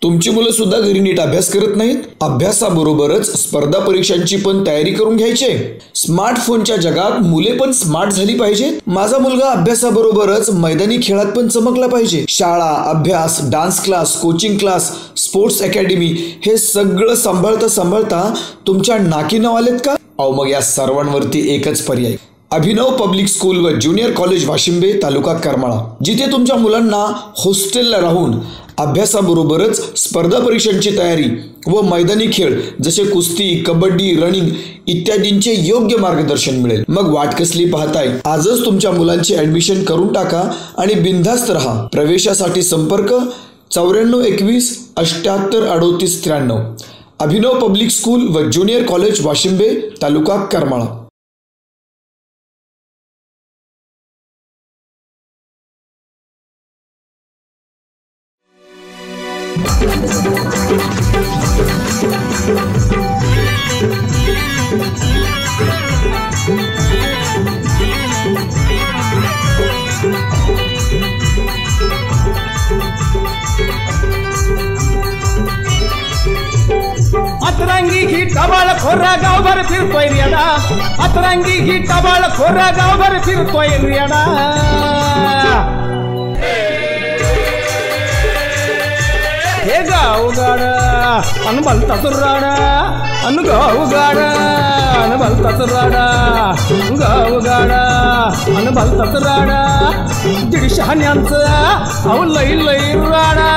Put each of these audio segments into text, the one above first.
तुमची मुलं सुद्धा घरी नीट अभ्यास करत नाहीत. अभ्यासाबरोबरच स्पर्धा परीक्षांची पण तयारी करून घ्यायची. स्मार्टफोनच्या जगात मुले पण स्मार्ट झाली पाहिजेत. माझा मुलगा अभ्यासाबरोबरच मैदानी खेळात पण चमकला पाहिजे. शाळा, अभ्यास, dance class, coaching class, sports academy हे सगळं सांभाळता तुमच्या नाकी नाव आलेत का? अहो मग या सर्वांवरती एकच पर्याय, अभिनव पब्लिक स्कूल व ज्युनियर कॉलेज वाशिंबे, तालुका करमाळा, जिथे तुमच्या मुलांना हॉस्टेलला राहून अभ्यासाबरोबरच स्पर्धा परीक्षांची तयारी व मैदानी खेळ जसे कुस्ती, कबड्डी, रनिंग इत्यादींचे योग्य मार्गदर्शन मिळेल. मग वाट कसली पाहताय? आजच तुमच्या मुलांची ऍडमिशन करून टाका आणि बिनधास्त राहा. प्रवेशासाठी संपर्क 9421 78 38 93. अभिनव पब्लिक स्कूल व ज्युनियर कॉलेज वाशिंबे, तालुका करमाळा. अतरंगी ही टबाळ खोरा गावभर फिरतोय रेडा. अतरंगी ही टबाळ खोरा गावभर फिरतोय रेडा. हे गावगाड अन भलताच राडा, अन गावगाड अन भलताच राडा, गावगाडा अन भलताच राडा. दीडशे हाण्यांचं अहो लई लई राडा.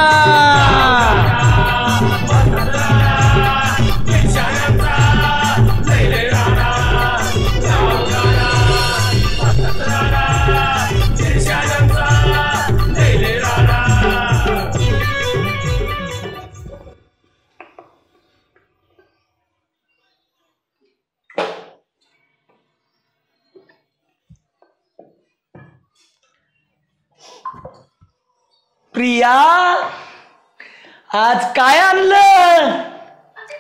प्रिया, आज काय आणलं?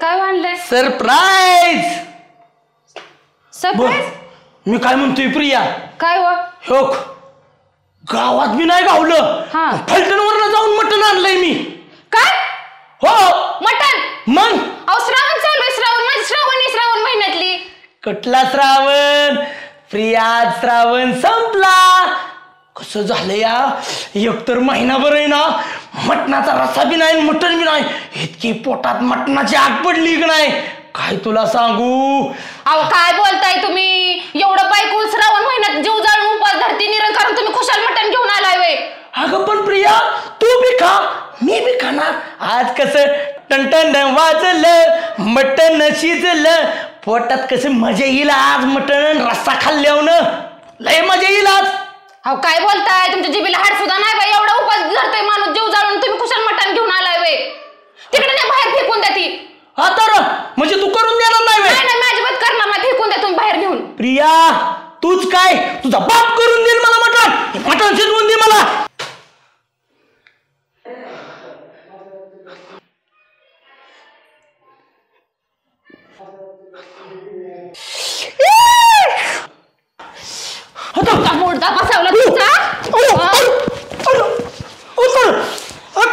काय आणलंय? सरप्राईज. सरप्राईज? मी काय म्हणतोय प्रिया? काय हो? हो, गावात मी नाही गावलं, फलटणवरनं जाऊन मटण आणलंय मी. काय? हो, मटण. मग अहो श्रावण चालू आहे. श्रावण महिन्यातली. कुठला श्रावण प्रिया? श्रावण संपला. कसं झालं या, एकतर महिनाभर आहे ना मटणाचा रस्सा बी नाही, मटण बी नाही. इतकी पोटात मटणाची आग पडली की नाही काय तुला सांगू. अहो काय बोलताय तुम्ही? एवढं बायको श्रावण महिन्यात जीव जाळून उपास धरती निरंकारण तुम्ही खुशाल मटण घेऊन आलाय वे. अगं पण प्रिया, तू बी खा, मी बी खाणार. आज कसं टनटन वाजलं, मटण शिजलं, पोटात कसं मजा येईल. आज मटण रस्सा खाल्ल्यावर लय मजा येईल आज. अहो काय बोलताय? तुमच्या जिभेला हाड सुद्धा नाही बाई. एवढा उपास धरतोय माणूस जीव जाळून, तुम्ही खुशाल मटण घेऊन आलाय वे. तिकडे नाही, बाहेर फेकून द्या ती. हा तर म्हणजे तू करून देणार नाही? नाही, माझी बात करणार नाही. फेकून द्या तुम्ही बाहेर घेऊन. प्रिया, तूच काय, तुझा बाप करून देईल मला मटण. मटण शिजवून दे मला. मोडदा बसवला तुमचा.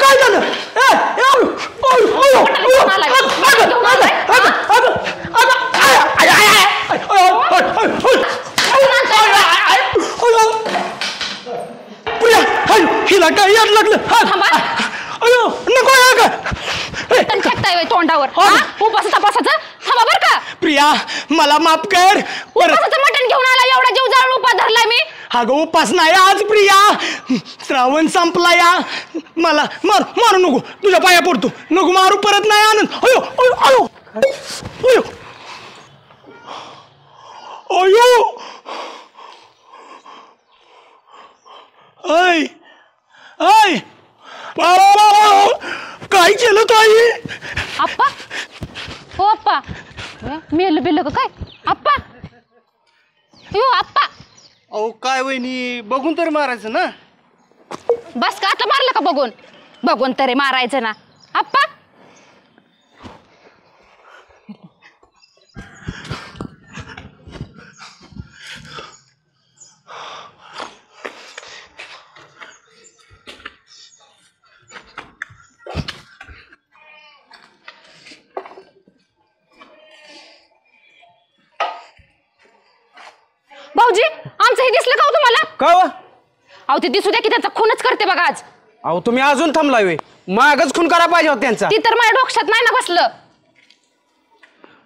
काय झालं? हिला काय याद लागलं? अयो नको फेकताय तोंडावर. उपास तपासाचं थांबा बर का. प्रिया, मला माफ कर. उपासाचं मटण घेऊन आला, एवढा जीव जाळून उपास धरलाय मी. अगं उपास नाही आज प्रिया, श्रावण संपला या. मला मारू नको, तुझ्या पाया पडतो. नको मारू, परत नाही आणत. अयो अयो अयो अयो अय अय काय केलं ताई? आप्पा, हो आप्पा, मेलं बिलं का काय? आप्पा, यो आप्पा. अहो काय वहिनी, बघून तरी मारायचं ना. बस का आता मारलं का? बघून तरी मारायचं ना. आप्पा भाऊजी आमचं हे दिसलं का हो तुम्हाला? का व? अहो ते दिसू द्या की त्यांचा खूनच करते बघा आज. अहो तुम्ही अजून थांबलाय व्हय? मागच खून करायला पाहिजे होता त्यांचा. ती तर माझ्या डोक्यात नाही ना बसलं.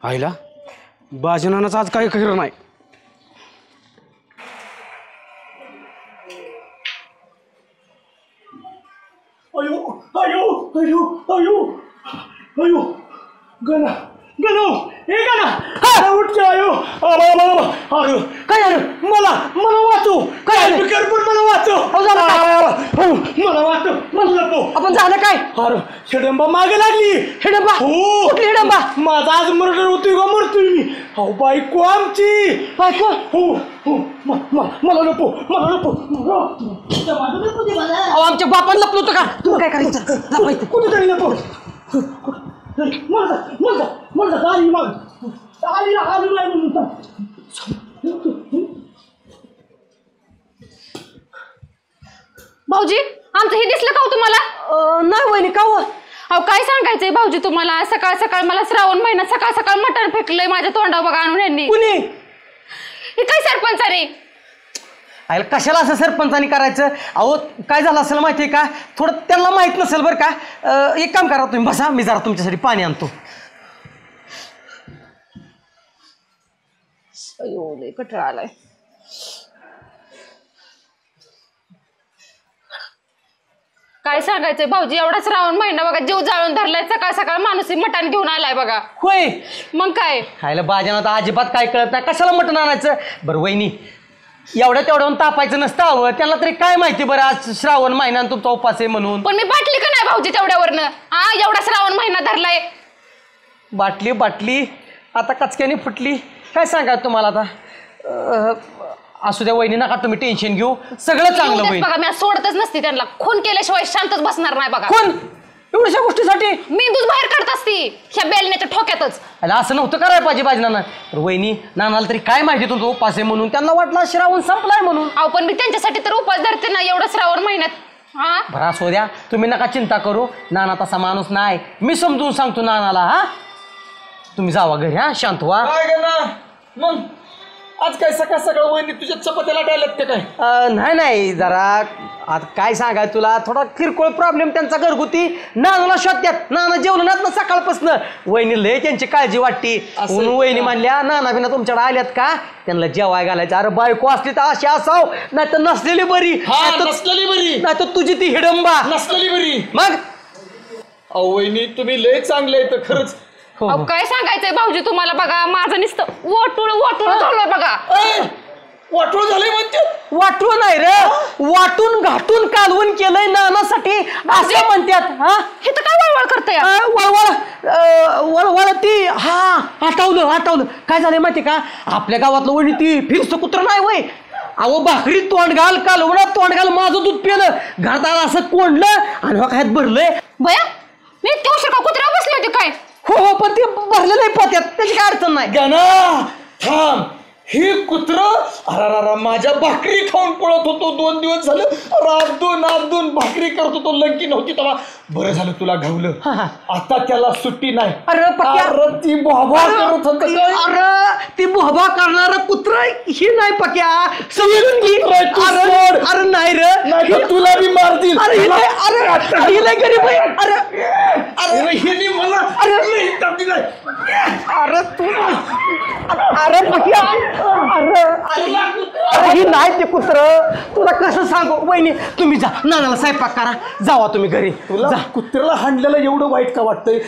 आईला बाजनानाच आज काही खरं नाही. अयो अयो अयो अयो अयो गणा गणू हे गणा उठ की अयो अयो काय झालं मला वाचू काय पण मला वाचू मला वाचू मला नको आपण झालं काय? अरे हिडंबा मागे लागली. हिडंबा? हो कुठली हिडंबा? माझा आज मर्डर होतोय का मरतोय मी. अहो बायको आमची. बायको? हो हो मला नको मला नको. अहो आमच्या बापान लपलं होतं का? तुम्ही काय करायचं? लपवायचं. कुठेतरी नको. मला गाडी माग गाडीला हालू नाही म्हणून. भाऊजी आमचं हे दिसलं का हो तुम्हाला? नाही वहिनी का हो? अहो काय सांगायचंय भाऊजी तुम्हाला? सकाळ सकाळ मला श्रावण महिन्यात सकाळ सकाळ मटण फेकलंय माझ्या तोंडावर बघा आणून यांनी. कुणी? हे काय सरपंच रे? आयला कशाला असं सरपंचानी करायचं? अहो काय झालं असेल माहितीये का? थोडं त्यांना माहित नसेल बरं का. एक काम करा तुम्ही बसा, मी जरा तुमच्यासाठी पाणी आणतो. अयो लय कटाळा आलाय. काय सांगायचंय भाऊजी एवढा श्रावण महिना बघा जीव जाळून धरलाय. सकाळ सकाळ माणूस मटण घेऊन आलाय बघा. होय मग काय खायला बाजाना तर अजिबात काय कळत नाही. कशाला मटण आणायचं? बरं वहिनी एवढ्या तेवढ्याहून तापायचं नसतं. हवं त्यांना तरी काय माहिती बरं आज श्रावण महिना तुमचा उपास आहे म्हणून. पण मी बाटली का नाही भाऊजी तेवढ्यावरनं? हा एवढा श्रावण महिना धरलाय. बाटली आता कचक्याने फुटली. काय सांगा तुम्हाला आता? असू द्या वहिनी नका तुम्ही टेन्शन घेऊ. सगळं चांगलं होईल बघा. मी आज सोडतच नसते त्यांना. खून केल्याशिवाय शांतच बसणार नाही बघा. कोण एवढ्याशा गोष्टीसाठी मेंदूच बाहेर काढत असती ह्या बेलण्याच्या ठोक्यातच. असं नव्हतं करायला पाहिजे बाजनानं. तर वहिनी नानाला तरी काय माहिती तुमचा उपास आहे म्हणून. त्यांना वाटलं श्रावण संपलाय म्हणून. अहो पण मी त्यांच्यासाठी तर उपास धरते ना एवढं श्रावण महिन्यात. हा बरं असू द्या तुम्ही नका चिंता करू. नाना तसा माणूस नाही. मी समजून सांगतो नानाला. हा तुम्ही जावा घरी. हा शांत व्हा. काय ना मग आज काय सकाळ सकाळ वहिनी तुझ्या चपात्याला डायलेत ते काय? नाही जरा आता काय सांगाय तुला थोडा किरकोळ प्रॉब्लेम त्यांचा घरगुती. नानाला शोधत्यात. नाना जेवलं नात ना सकाळपासून. वहिनी लय त्यांची काळजी वाटते म्हणून वहिनी म्हणल्या नाना बिना तुमच्याकडे आल्यात का त्यांना जेवाय घालायचं. अरे बायको असली तर अशी असाव नाही तर नसलेली बरी. नसलेली बरी नाही तर तुझी ती हिडंबा नसलेली बरी. मग वहिनी तुम्ही लय चांगले तर खरंच. अहो काय सांगायचंय भाऊजी तुम्हाला बघा. माझं नुसतं वाटूळ झालंय बघा. वाटोळ झालंय म्हणते. वाटून नाही रे वाटून घाटून कालवून केलंय नानासाठी असं म्हणतात. हा हे तर काय वळवळ करतंय? वळवळ ती. हा आठवलं काय झालंय माहिती का? आपल्या गावातलं वणी ती फिरसं कुत्र नाही वय. अहो भाकरी तोंड घाल कालवणात तोंड घाल माझं दूध पिलं घरात असं कोंडलं आणि हो काय भरलंय. बया मी इतक्या उशीर का कुत्र्यावर बसले होते काय? हो पण ते भरलेलं आहे पोत्यात त्याची काय अडचण नाही. गणा थांब. हे कुत्र अरा माझ्या भाकरी खाऊन पळत होतो 2 दिवस झालं. रात भाकरी करत होतो. लंकी नव्हती तेव्हा. बरं झालं तुला घावलं. आता त्याला सुट्टी नाही. अरे ती बोहबा करत होत. अरे ती बोहबा करणारा कुत्र ही नाही पक्या समजून घे. अरे नाही रे तुला बी मारतील. अरे ही नाही गरीब आहे. अरे हिने मला अरे तू अरे पक्या अरे ही नाही ते कुत्र. तुला कसं सांगू वहिनी तुम्ही जा नानाला स्वयंपाक करा. जावा तुम्ही घरी. तुला कुत्र्याला हाणलेलं एवढं वाईट का वाटतंय?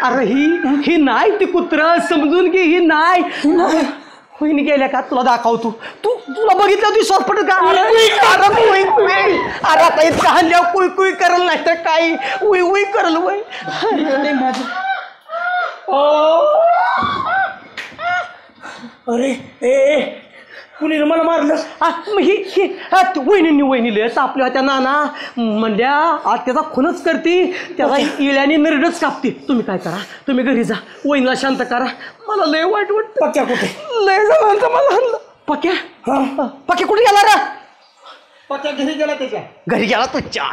अरे ही नाही ते कुत्र समजून घे. ही नाही होईन गेल्या का तुला दाखवतो. तुला बघितलं तू शॉर्टपट का? अरे आता इतका हल्ल्यावर कुई कुई करल नाही तर काही उई उई करल वय. अरे ए कुणी मला मारलं? वहिनीले तापल्या होत्या नाना म्हणल्या आज त्याचा खूनच करते त्याला इळ्याने नरडच कापते. तुम्ही काय करा तुम्ही घरी जा वहिनीला शांत करा. मला लय वाईट वाटत. पक्या कुठे? लय जणांचं मला हल्लं. पक्या कुठे गेला रे? पक्या घरी गेला त्याच्या. घरी गेला तुझ्या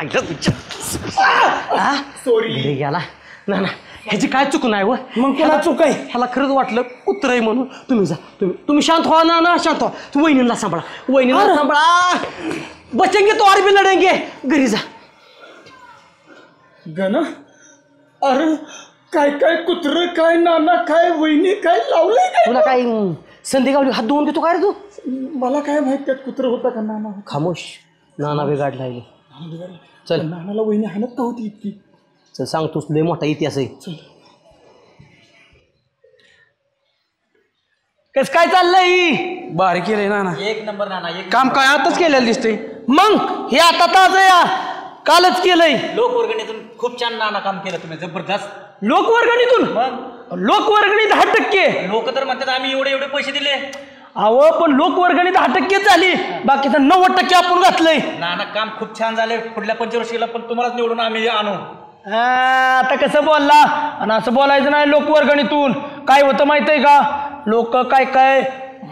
घरी गेला. नाना ह्याची काय चूक नाही व. मग कोणा चूक आहे? ह्याला खरंच वाटलं कुत्र आहे म्हणून. तुम्ही जा, तुम्ही शांत व्हा ना, शांत व्हा. तू वहिनीला सांभाळा, वहिनीला सांभाळा. बचेंगे तो और भी लढेंगे. घरी जा. गणा अरे काय काय कुत्र काय नाना काय वहिनी काय लावलंय काय? तुला काय संधी गावली हात धुवून घेतो काय रे तू? मला काय माहित त्यात कुत्र होता का नाना? खामोश. नाना बिघाड राहिले. चल नानाला वहिनी हाणत का होती इतकी? चल सांगतोस लय मोठा इतिहास आहे. कस काय चाललंय? भारी केलंय नाना. एक नंबर नाना. एक काम काय आताच केलेलं दिसतंय. मग हे आता ताज या कालच केलंय. लोकवर्गणीतून खूप छान नाना काम केलं तुम्ही, जबरदस्त. लोकवर्गणीतून? मग लोकवर्गणी 10%. लोक तर म्हणतात आम्ही एवढे एवढे पैसे दिले. अहो पण लोकवर्गणी 10% झाली, बाकीचं 90% आपण घातलंय. नाना काम खूप छान झाले. पुढल्या पंचवर्षीला पण तुम्हालाच निवडून आम्ही आणू. आता कसं बोलला? आणि असं बोलायचं नाही. लोकवर्गणीतून काय होतं माहित आहे का? लोक काय काय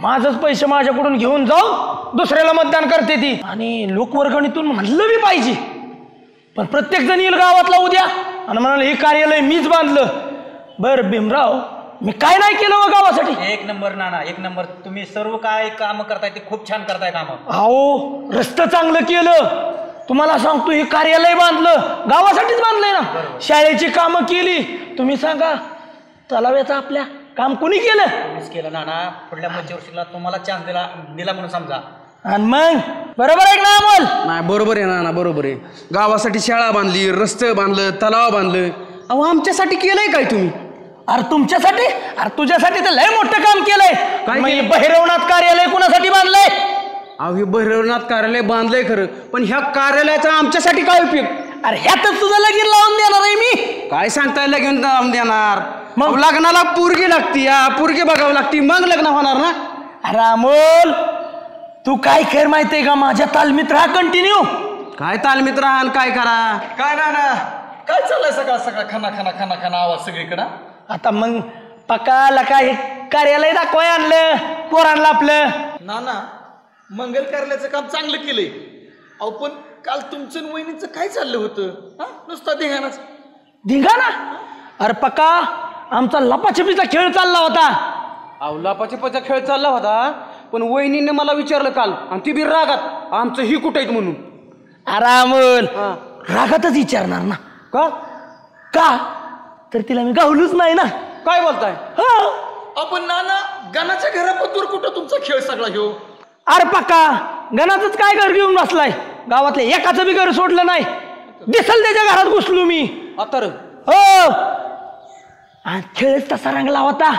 माझंच पैसे माझ्याकडून घेऊन जाऊ दुसऱ्याला मतदान करते ती. आणि लोकवर्गणीतून म्हणलं बी पाहिजे, पण प्रत्येक जण येईल गावातला उद्या आणि म्हणाल हे कार्यालय मीच बांधलं. बरं भीमराव, मी काय नाही केलं व गावासाठी? एक नंबर नाना, एक नंबर. तुम्ही सर्व काय काम करताय ते खूप छान करताय काम. अहो रस्तं चांगलं केलं. तुम्हाला सांगतो हे कार्यालय बांधलं गावासाठीच बांधलंय ना. शाळेची कामं केली. तुम्ही सांगा तलाव्याचं आपल्या काम कोणी केलं? मीच केलं नाना. पुढल्या पंचवर्षीला तुम्हाला चान्स दिला म्हणून समजा. आणि मग बरोबर आहे ना अमोल? नाही बरोबर आहे नाना, बरोबर आहे. गावासाठी शाळा बांधली, रस्ते बांधलं, तलाव बांधलं. अहो आमच्यासाठी केलंय काय तुम्ही? अरे तुमच्यासाठी? अरे तुझ्यासाठी तर लय मोठं काम केलंय. काय मग हे केलं? भैरवनाथ कार्यालय कुणासाठी बांधलंय? अहो हे भैरवनाथ कार्यालय बांधलंय खरं, पण ह्या कार्यालयाचा आमच्यासाठी काय उपयोग? अरे ह्यातच तुझं लगीन लावून देणार आहे मी. काय सांगताय लगीन लावून देणार? मग लग्नाला पोरगी लागती, पोरगी बघावं लागती, मग लग्न होणार ना. अरे अमोल तू काय कर माहितीये का? माझ्या तालमीत राहा कंटिन्यू. काय तालमीत राहा काय करा. काय नाना काय चाललंय सकाळ सकाळ खाना खाना खाना खाना आवाज सगळीकडं? आता मग पकाला काय कार्यालय दाखवाय आणलं पोरांना आपलं? नाना मंगल कार्यालयाचं काम चांगलं केलंय. अहो पण काल तुमचं वहिनीचं काय चाललं होतं? नुसता धिंगाणाच. धिंगाणा? अरे पका आमचा लपाछपीचा खेळ चालला होता. अहो लपाछपीचा खेळ चालला होता, पण वहिनीने मला विचारलं काल आणि ती बी रागात आमचं ही कुठे आहेत म्हणून. अरे अमोल रागातच विचारणार ना. का? का तर तिला मी गावलूच नाही ना. काय बोलताय? आपण नाना गणाच्या घरापतूर कुठं तुमचा खेळ सगळा घेऊ? अरे पक्का गणाचंच काय घर घेऊन बसलाय? गावातले एकाचं बी घर सोडलं नाही. दिसल त्याच्या घरात घुसलो मी. आता हो आणि खेळच तसा रंगला होता.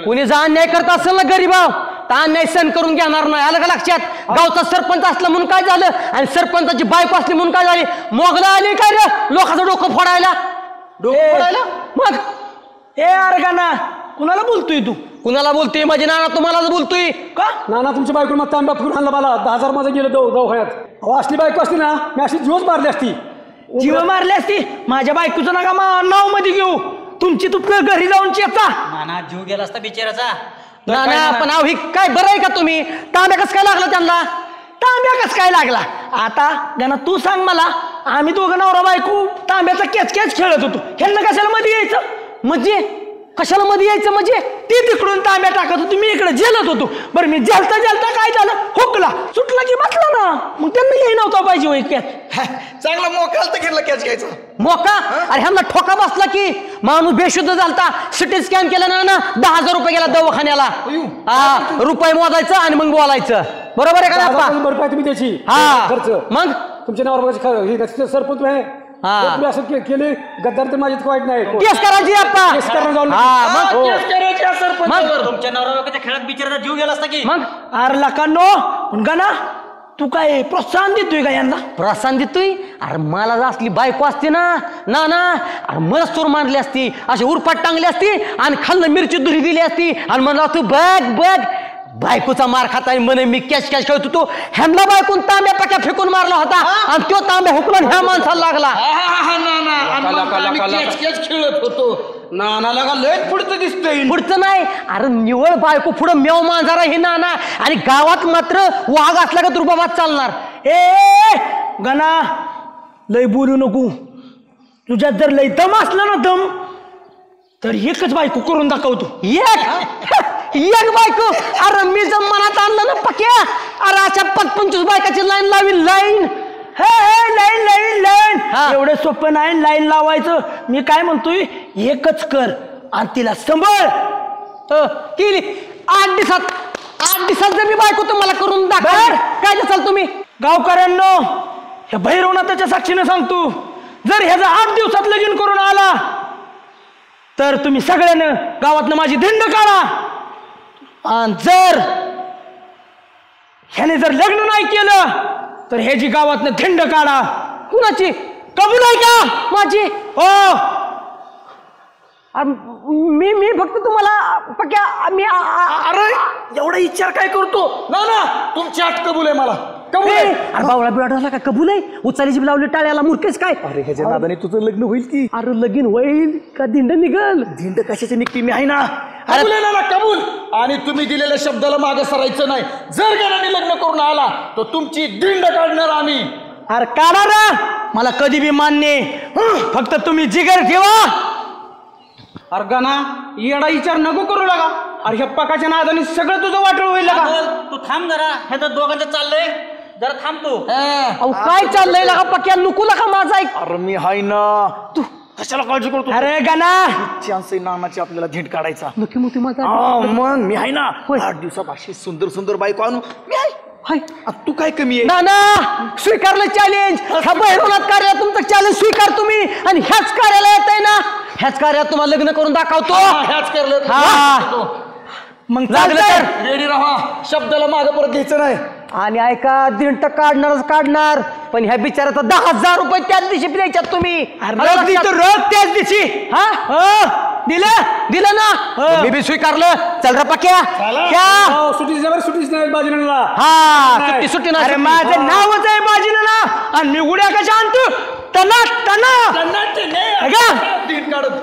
कोणी जा अन्याय करत असेल ना गरीबाव तर अन्याय सहन करून घेणार नाही. आलं का लक्षात? गावचा सरपंच असला म्हणून काय झालं आणि सरपंचाची बायको असली म्हणून काय झाली? मोगला आली काय रे लोकांचं डोकं फोडायला? मग हे अरे का ना कुणाला बोलतोय तू? कुणाला बोलतोय? माझे नाना तुम्हालाच बोलतोय का? नाना तुमच्या बायको मग तांब्या फिरून आणला मला 10,000 माझं गेलं दवाखान्यात. अहो असली बायको असती ना मी अशी जीवच मारली असती. जीव मारली असती. माझ्या बायकोचं नका नाव मध्ये घेऊ. तुमची तुमचं घरी जाऊन चेचा. नाना जीव गेला असता बिचाराचा. नाना पण अहो ही काय बरं आहे का तुम्ही? तांब्या कस काय लागला त्यांना? तांब्या कस काय लागला? आता गणा तू सांग मला. आम्ही दोघं नवरा बायको तांब्याचा कॅच खेळत होतो. ह्यांना कशाला मध्ये यायचं? म्हणजे कशाला मध्ये यायचं? म्हणजे ती तिकडून तांब्या टाकत होती, मी इकडे जेलत होतो. बरं मी जेलता जेलता काय झालं? हुकला सुटला की बसला ना. मग त्यांना येई नव्हता पाहिजे होय कॅच. चांगला मोका तर घेतला कॅच घ्यायचा. मोका? अरे ह्यांना ठोका बसला की माणूस बेशुद्ध झालता. सिटी स्कॅन केला ना 10,000 रुपये गेला दवाखान्याला. रुपये मोजायचं आणि मग बोलायचं. बरोबर आहे का नाही आप्पा? भरपाई तुम्ही त्याची खर्च मग तुमच्या नावावर सरपंच आहे. तुम्ही असं केले गद्दार तर माझ्यात वाईट नाही. केस करायची आप्पा. केस करणं जाऊन तुमच्या नवरा खेळात बिचाराचा जीव गेला असता की. मग अरे लकांनो पण गाना तू काय प्रोत्साहन देतोय का यांना? प्रोत्साहन देतोय? अरे मला जर असली बायको असते ना ना अरे मला चोर मारली असती, अशी उरपाट टांगली असती आणि खाल्लं मिरची दुरी दिली असती आणि म्हणला तू बघ बघ बायकोचा मार खाता म्हणे मी कॅच खेळत होतो. ह्यांना बायकून तांब्या पक्या फेकून मारला होता आणि तो तांब्या हुकला ह्या माणसाला लागला. खेळत होतो. नानाला का लयच पुढचं दिसतंय. पुढचं नाही अरे निवळ बायको पुढं मेव मांजरा हे नाना. आणि गावात मात्र वाघ असला का दुर्बाबात चालणार. ए गणा लय बोलू नको. तुझ्यात जर लय दम असला ना दम तर एकच बायको करून दाखवतो. एक बायको? अरे मी जर मनात आणलं ना पक्या, अरे अशा 25 बायकाची लाईन लावी लाईन. लाईन लाईन लाईन एवढं सोपं नाही लाईन लावायचं. मी काय म्हणतोय एकच कर आणि तिला सांभाळ. केली 8 दिवसात जर मी बायको तुम्हाला करून दाखव काय देसाल तुम्ही? गावकऱ्यांनो, ह्या भैरवनाथाच्या साक्षीने सांगतो, जर ह्याचा 8 दिवसात लगीन करून आला तर तुम्ही सगळ्यानं गावातनं माझी धिंड काढा. आणि जर ह्याने जर लग्न नाही केलं तर ह्याची गावातनं धिंड काढा. कुणाची? कबूल आहे का माझी? हो. मी फक्त तुम्हाला पक्या अरे एवढा विचार काय करतो ना तुमची अट कबूल आहे मला. कबूल आहे. अरे बावळा बिळा का कबूल आहे? उचालीची लावली टाळ्याला मूर्खेच काय? अरे ह्याच्या नादाने तुझं लग्न होईल की? अरे लगीन होईल का दिंड निघल? धिंड कशाची निघते? मी आहे ना. कबूल आहे ना? कबूल. आणि तुम्ही दिलेल्या शब्दाला मागे सरायचं नाही. जर गणाने लग्न करून आला तर तुमची धिंड काढणार आम्ही. अरे काढा ना, मला कधी बी मान्य आहे. फक्त तुम्ही जिगर ठेवा. अरे गाना येडा विचार नको करू लागा. अरे ह्या पकाच्या नादाने सगळं तुझं वाटलं होईल का? तू थांब जरा, हे तर दोघांचं चाललंय, जरा थांब तू. अहो काय चाललंय लागा पक्या? नको लागा माझा ऐक. अरे मी आहे ना. तू कशाला काळजी करतो? अरे गाना चान्स आहे नानाची आपल्याला धिंड काढायचा. नक्की मोठी माझा मग मी आहे ना. 8 दिवसात अशी सुंदर सुंदर बायको आणू मी आहे. तू काय कमी आहे? ना स्वीकारलं चॅलेंज. ह्या भैरवनाथ कार्यात तुमचं चॅलेंज स्वीकार तुम्ही. आणि ह्याच कार्याला येत आहे ना, ह्याच कार्यात तुम्हाला लग्न करून दाखवतो. ह्याच करलं. मग लागलं तर रेडी राहा. शब्दाला मागे परत घ्यायचं नाही. आणि ऐका दिंड काढणारच काढणार, पण ह्या बिचाराचा 10,000 रुपये त्याच दिवशी द्यायच्यात तुम्ही. रोज त्याच दिवशी. दिलं ना? मी बी स्वीकारलं. चल रे पक्या. सुटीच नाही बाजीला. हा सुट्टी नाही. अरे माझं नावच आहे बाजीला आणि मी उड्या कशा आणतो? टना धिंड काढत.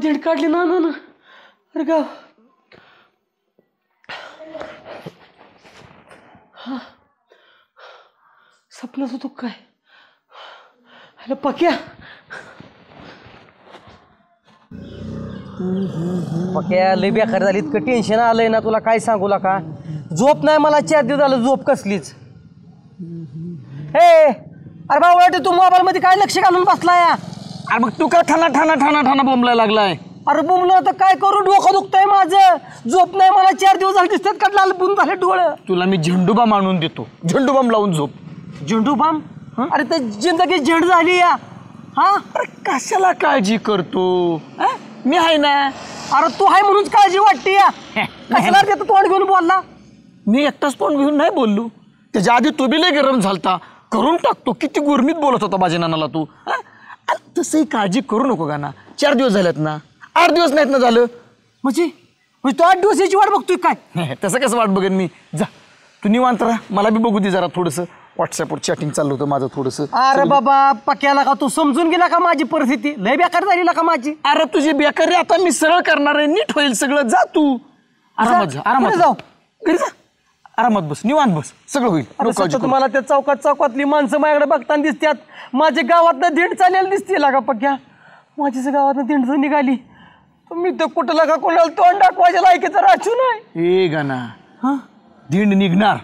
धिंड काढली ना. अरे गाव सपनच होतो काय? अरे पक्या लय बेकार झाली. इतकं टेन्शन आलंय ना तुला काय सांगू का. झोप नाही मला 4 दिवस झालं. झोप कसलीच. अरे बाबा तू मोबाईल मध्ये काय लक्ष घालून बसलाय? अरे मग तू काय ठाणा बोंबलाय लागलाय? अरे बोंबलं तर काय करू? डोकं दुखतंय माझं. झोप नाही मला 4 दिवस झाले. दिसतात का लाल बुंद झाले डोळं. तुला मी झेंडूबाम आणून देतो. झेंडूबाम लावून झोप. झेंडूबाम? अरे तर जिंदगी झेंड झाली या. अरे कशाला काळजी करतो? मी आहे ना. अरे तू आहे म्हणून काळजी वाटते या. कशाला देतो तोंड घेऊन बोलला? मी एकटाच तोंड घेऊन नाही बोललो. त्याच्या आधी तो बी लय गरम झालता. करून टाकतो. किती गुरमीत बोलत होता माझ्या नानाला तू. तसंही काळजी करू नको गाना. 4 दिवस झालेत ना. 8 दिवस नाहीत ना झालं. म्हणजे तू 8 दिवस याची वाट बघतोय काय? तसं कसं वाट बघेन मी. जा तू निवांत राहा. मला बी बघू दे जरा थोडंसं. व्हॉट्सअपवर चॅटिंग चाललं होतं माझं थोडंसं. अरे बाबा पक्याला का तू समजून गेला का माझी परिस्थिती? लय बेकार झाली का माझी? अरे तुझी बेकारी आता मी सरळ करणार आहे. नीट होईल सगळं. जा तू आरामात जा. आरामात जाऊ. घरी जा. आरामात बस. निवांत बस. सगळं होईल. तुम्हाला त्या चौकातली माणसं माझ्याकडे बघताना दिसतात. माझ्या गावातनं धिंड चालेल दिसते लागा पक्या. माझ्याच गावातनं धिंड निघाली. मी तर कुठं लागा कोणाला तोंड दाखवायच्या लायकीचं राचू नाही. ए गाना धिंड निघणार.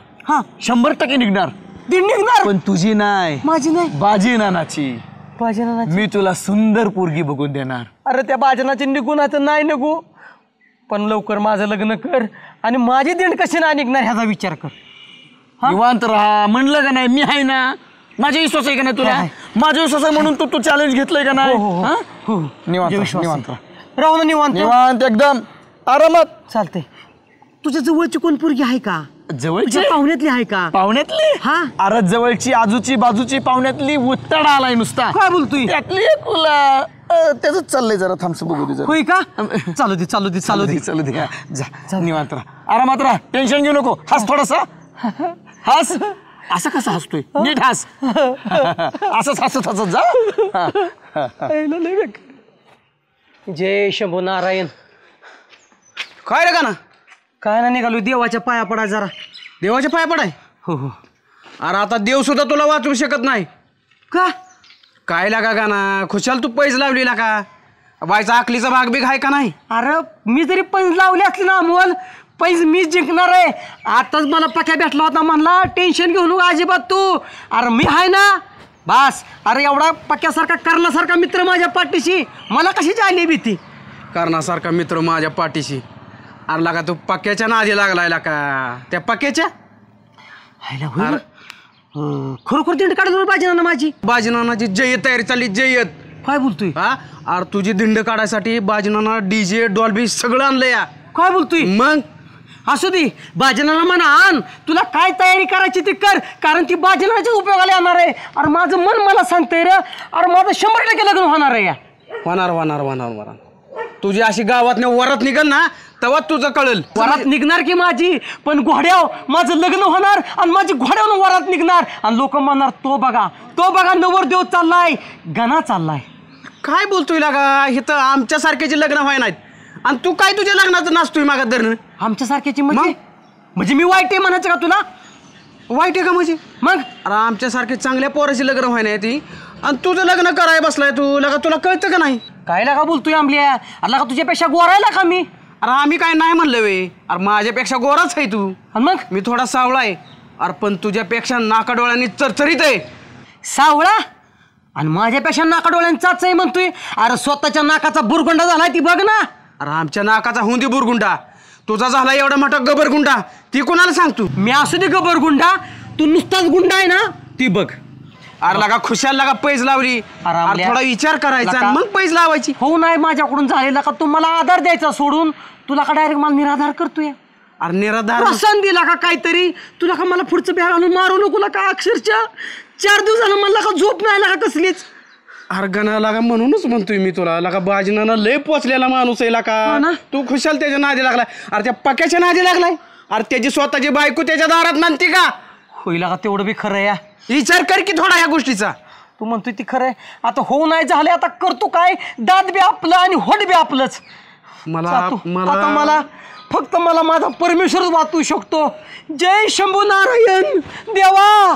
100% निघणार. धिंड निघणार पण तुझी नाही. माझी नाही. बाजी नानाची. बाजनाची. मी तुला सुंदर पोरगी बघून देणार. अरे त्या बाजनाची निघूनाचं नाही निघू. पण लवकर माझं लग्न कर आणि माझी दिंड कशी ना निघणार ह्याचा विचार कर. निवांत राहा म्हणलं का नाही, मी आहे ना. माझा विश्वास आहे का नाही तुला? माझा विश्वास आहे म्हणून तू चॅलेंज घेतलंय का नाही? निवांत निवांत राहू ना निवांत. निवांत एकदम आरामात. चालतंय. तुझ्या जवळची कोण पोरगी आहे का? जवळची पाहुण्यातली आहे का? पाहुण्यातली? हा. अरे जवळची आजूची बाजूची पाहुण्यातली उत्तड आलाय नुसता. काय बोलतोय? त्यातली एक तुला त्याच चाललंय जरा थांबस बघू दे जरा. होय का? चालू दे चालू दे चालू दे चालू दे. जा निवांत राहा, आरामात राहा, टेन्शन घेऊ नको. हस थोडासा, हस. असं कसं हसतोय? नीट हस. असंच हसत हसत जा. जय शंभू नारायण. काय रे का ना? काय ना निघालो देवाच्या पाया पडा जरा. देवाच्या पाया पडाय? हो हो. अरे आता देव सुद्धा तुला वाचवू शकत नाही. का? काय लागा का ना? खुशाल तू पैज लावलेला का? बायचा आकलीचा भाग बी आहे का नाही? अरे मी जरी पैज लावले असले ना अमोल, पैज मीच जिंकणार आहे. आताच मला पक्या भेटला होता, म्हणला टेन्शन घेऊ नको अजिबात तू. अरे मी आहे ना बस. अरे एवढा पक्यासारखा करण्यासारखा मित्र माझ्या पाठीशी, मला कशाची आली भीती? करण्यासारखा मित्र माझ्या पाठीशी. अरे लागा तू पक्याच्या नादी लागलाय का? त्या पक्याच्या खरोखर दिंड काढायला पाहिजे ना माझी. बाजीनानाची जय्यत तयारी चालली, जय्यत. काय बोलतोय? हा. अरे तुझी दिंड काढायसाठी बाजीनाना डीजे डॉल्बी सगळं आणलं या. काय बोलतोय? मग असू दे, बाजनाला म्हणा आण. तुला काय तयारी करायची ती कर, कारण ती बाजनाच्या उपयोगाला येणार आहे. अरे माझं मन मला सांगतंय रे. अरे माझं 100% लग्न होणार आहे. होणार होणार होणार होणार. तुझी अशी गावात वरात निघल ना तेव्हा तुझं कळेल. वरात निघणार की माझी, पण घोड्याव माझं लग्न होणार आणि माझी घोड्यावर वरात निघणार आणि लोक म्हणणार तो बघा नवरदेव चाललाय, गणा चाललाय. काय बोलतोय लागा? इथं आमच्यासारख्याचे लग्न व्हाय नाहीत आणि तू काय तुझ्या लग्नाचं नाचतोय मागात धरणं? आमच्यासारख्याची म्हणजे मी वाईट आहे म्हणायचं का तुला? वाईट आहे का म्हणजे? मग अरे आमच्यासारखे चांगल्या पोराची लग्न व्हाय नाही ती, आणि तुझं लग्न कराय बसलाय तू. लगा तुला कळतं का नाही? काय लागा बोलतोय आमल्या? अरे लागा तुझ्यापेक्षा गोरायला का मी? अरे आम्ही काय नाही म्हणलं वे. अरे माझ्यापेक्षा गोराच आहे तू. आणि मग मी थोडा सावळा आहे. अरे पण तुझ्यापेक्षा नाकाडोळ्यांनी चरचरीत आहे. सावळा आणि माझ्यापेक्षा नाकाडोळ्यांचाच आहे म्हणतोय? अरे स्वतःच्या नाकाचा बुरगुंडा झालाय ती बघ ना. अरे आमच्या नाकाचा हुंदी बुरगुंडा, तुझा झाला एवढा मोठा गबरगुंडा. ती कोणाला सांगतो? मी असू दे गबरगुंडा, तू नुसताच गुंडा आहे ना ती बघ. अरे लागा खुशाल लागा पैज लावली. अरे थोडा विचार करायचा आणि मग पैज लावायची. हो नाही माझ्याकडून झालेला का? तू मला आधार द्यायचा सोडून तुला का डायरेक्ट मला निराधार करतोय? अरे निराधार प्रसन्न दिला का काहीतरी? तुला का मला पुढचं बॅग आणून मारू नको का? अक्षरशः 4 दिवस झालं मला का झोप नाही लागा कसलीच. अरे गणा लागा म्हणूनच म्हणतोय मी तुला. लागा बाजीनाना लय पोचलेला माणूस आहे का? तू खुशाल त्याच्या नादी लागलाय. अरे त्या पक्याच्या नादी लागलाय. अरे त्याची स्वतःची बायको त्याच्या दारात म्हणते का? होईल का? तेवढं बी खरं या. विचार कर की थोडा ह्या गोष्टीचा. तू म्हणतोय ती खरंय. आता हो नाही झाले, आता करतो काय? दात बी आपलं आणि होट बी आपलंच. आता मला फक्त माझा परमेश्वरच वाचू शकतो. जय शंभू नारायण. देवा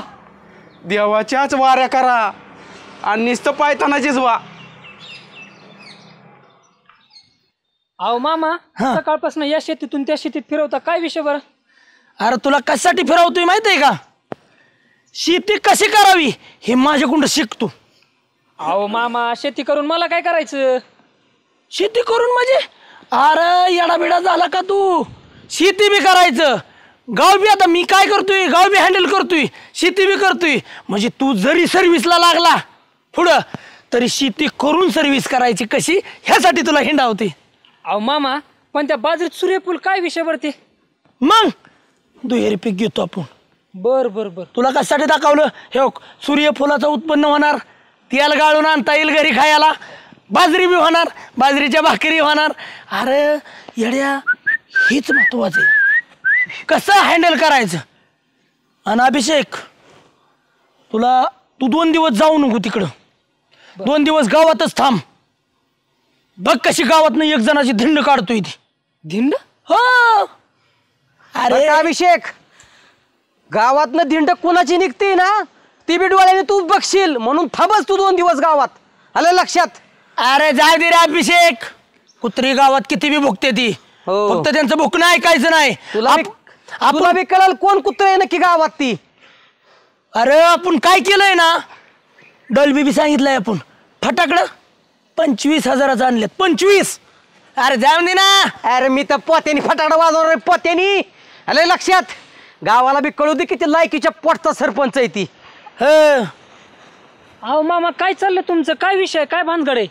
देवाच्याच वाऱ्या करा आणि नुसतं पायतानाचीच वा. अहो मामा, सकाळपासून या शेतीतून त्या शेतीत फिरवता, काय विषय बरं? अरे तुला कशासाठी फिरवतोय माहिती आहे का? शेती कशी करावी हे माझ्याकडून शिकतो. अहो मामा, शेती करून मला काय करायचं? शेती करून म्हणजे? अरे येडाबिडा झाला का तू? शेती बी करायचं, गाव बी. आता मी काय करतोय? गाव बी हँडल करतोय, शेती बी करतोय. म्हणजे तू जरी सर्व्हिसला लागला पुढं तरी शेती करून सर्व्हिस करायची कशी ह्यासाठी तुला हिंडावते. अहो मामा, पण त्या बाजरीत सूर्यफूल काय विषय बरं ते? मग दुहेरी पीक घेतो आपण. बर बर बर. तुला कशासाठी दाखवलं? हे सूर्यफुलाचं उत्पन्न होणार, तेल गाळून आणता येईल घरी खायला, बाजरी बी होणार, बाजरीच्या भाकरी होणार. अरे येड्या, हेच महत्वाचं आहे, कसं हँडल करायचं. आणि अभिषेक, तू 2 दिवस जाऊ नको तिकडं. 2 दिवस गावातच थांब. बघ कशी गावातनं एक जणाची धिंड काढतोय ती. धिंड? हो. अरे अभिषेक, गावातनं धिंड कोणाची निघते ना ती बी डोळ्याने तू बघशील, म्हणून थांबच तू 2 दिवस गावात. आलं लक्षात? अरे जाय दे रे अभिषेक, कुत्री गावात किती बी भुकते ती. फक्त त्यांचं भुकणं ऐकायचं नाही. तुला बी कळाल कोण कुत्र आहे नक्की गावात ती. अरे आपण काय केलंय ना, डॉल्बी बी सांगितलंय आपण. फटाकडं 25,000 आणलेत. 25. अरे जाऊन दे ना. अरे मी तर पोत्यानी फटाकडा वाजवणार रे पोत्यानी. आलं लक्षात. गावाला बी कळू दे किती लायकीच्या पोटचा सरपंच आहे ती. अहो मामा काय चाललं तुमचं? काय विषय, काय भानगड आहे?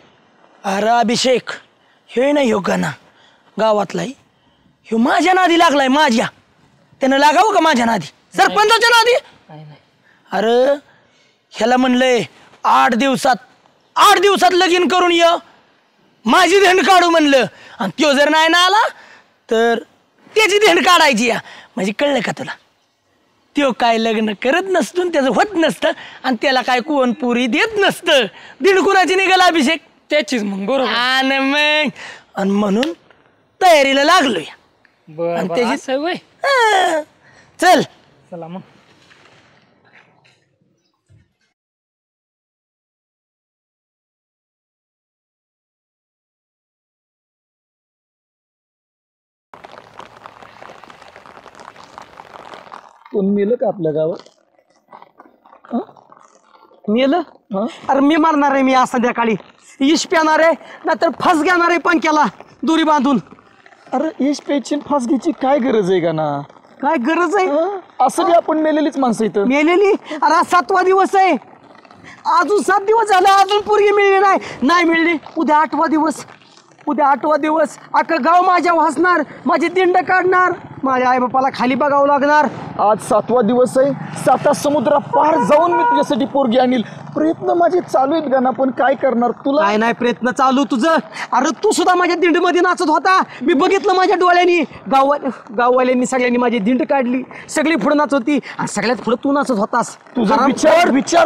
अरे अभिषेक, हे नाही हो गाणं गावातलाय, ह्यो माझ्या नादी लागलाय. माझ्या त्यानं लागावं का माझ्या नादी, सरपंचाच्या नादी? अरे ह्याला म्हणलंय 8 दिवसात लगीन करून ये, माझी धेंड काढू म्हणलं. आणि त्यो जर नाही ना आला तर त्याची धेंड काढायची या. म्हणजे कळलं का तुला? त्यो काय लग्न करत नसतो, त्याचं होत नसतं, आणि त्याला काय कोण पुरी देत नसतं. दीड कुणाची निघाल अभिषेक? त्याचीच मग बरोबर. आणि मग आणि म्हणून तयारीला लागलोय. आणि त्याची सवय. चल चला मग. कोण मेलं का आपल्या गावात? मेलं? अरे मी मारणार आहे. मी आज संध्याकाळी इश प्याणार आहे, नाहीतर फास घेणार आहे पंख्याला दोरी बांधून. अरे इश प्यायची फास घ्यायची काय गरज आहे का ना? काय गरज आहे? असं बी आपण मेलेलीच माणसं इथं. मेलेली? अरे आज 7वा दिवस आहे. अजून 7 दिवस झाले, अजून पोरगी मिळली नाही मिळली. उद्या 8वा दिवस. अख्खं गाव माझ्या हसणार, माझी दिंड काढणार, माझ्या आई बापाला खाली बघावं लागणार. आज 7वा दिवस आहे. 7 समुद्रा पार जाऊन मी तुझ्यासाठी पोरगी आणील. प्रयत्न माझे चालू आहेत गाना, पण काय करणार? तुला काय नाही प्रयत्न चालू तुझं? अरे तू सुद्धा माझ्या दिंडीमध्ये नाचत होता, मी बघितलं माझ्या डोळ्यांनी. गाववाल्यांनी सगळ्यांनी माझी दिंड काढली, सगळी पुढे नाचत होती, आणि सगळ्यात पुढे तू नाचत होतास. तुझा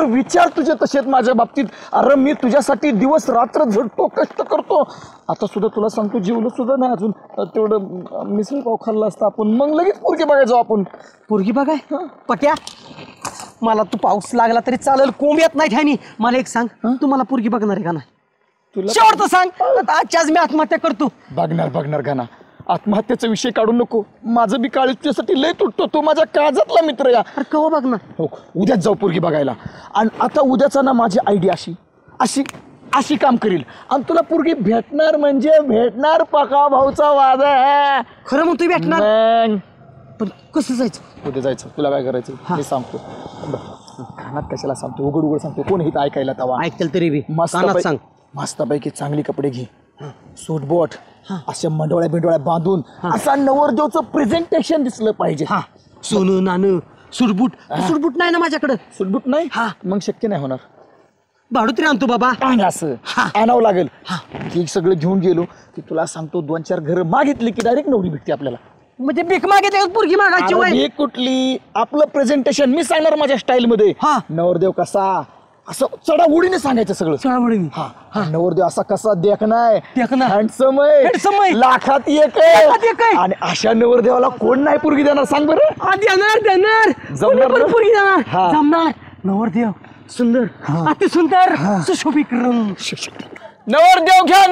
विचार तुझे तसेच माझ्या बाबतीत. अरे मी तुझ्यासाठी दिवस रात्र झटतो, कष्ट करतो. आता सुद्धा तुला सांगतो, जेवलं सुद्धा नाही अजून. तेवढं मिसळ पाव खाल्ला असता आपण, मग लगेच पोरगी बघायचो आपण. पोरगी बघाय? पक्या मला तू पाऊस लागला तरी चालेल, कोंब येत नाही ठाणी. मला एक सांग, तू मला पोरगी बघणार आहे का नाही? तुला शेवटचं सांग. आजच्या आज मी आत्महत्या करतो. बघणार गाना. आत्महत्याचा विषय काढू नको. माझं बी काळी तुझ्यासाठी लय तुटतो. तो माझ्या काळजातला मित्र या. अरे कवा बघणार? हो, उद्याच जाऊ पोरगी बघायला. आणि आता उद्याचा ना माझी आयडिया अशी काम करील, आणि तुला पोरगी भेटणार म्हणजे भेटणार. पका भाऊचा वाद आहे. खरं म्हणतो भेटणार? पण कसं जायचं? उद्या जायचं. तुला काय करायचं मी सांगतो. कानात कशाला सांगतो, उघड सांगतो. कोण हित ऐकायला तवा ऐकल तरी बी सांग. मस्तपैकी चांगली कपडे घे, सूट बोट, अशा मंडोळ्या बांधून असा नवरदेवचं प्रेझेंटेशन दिसलं पाहिजे. सोनं नाणं, सुटबूट नाही ना माझ्याकडं. सुटबूट नाही? मग शक्य नाही होणार. भाडुत्री आणतो बाबा. असं आणावं लागेल. हे सगळं घेऊन गेलो की तुला सांगतो, 2-4 घरं मागितली की डायरेक्ट नवरी भेटते आपल्याला. म्हणजे भीक मागितली पोरगी मागायची वय? भीक कुठली? आपलं प्रेझेंटेशन मी सांगणार माझ्या स्टाईल मध्ये. नवरदेव कसा, असं चढाओढीने सांगायचं सगळं. चढाओढीने? नवरदेव असा कसा देखणार, हँडसम आहे, लाखात एक आहे. आणि अशा नवरदेवाला कोण नाही पोरगी देणार सांग बरं? देणार पोरगी देणार. जमणार. नवरदेव सुंदर, अति सुंदर, सुशोभीकरण. नवरदेव घ्या,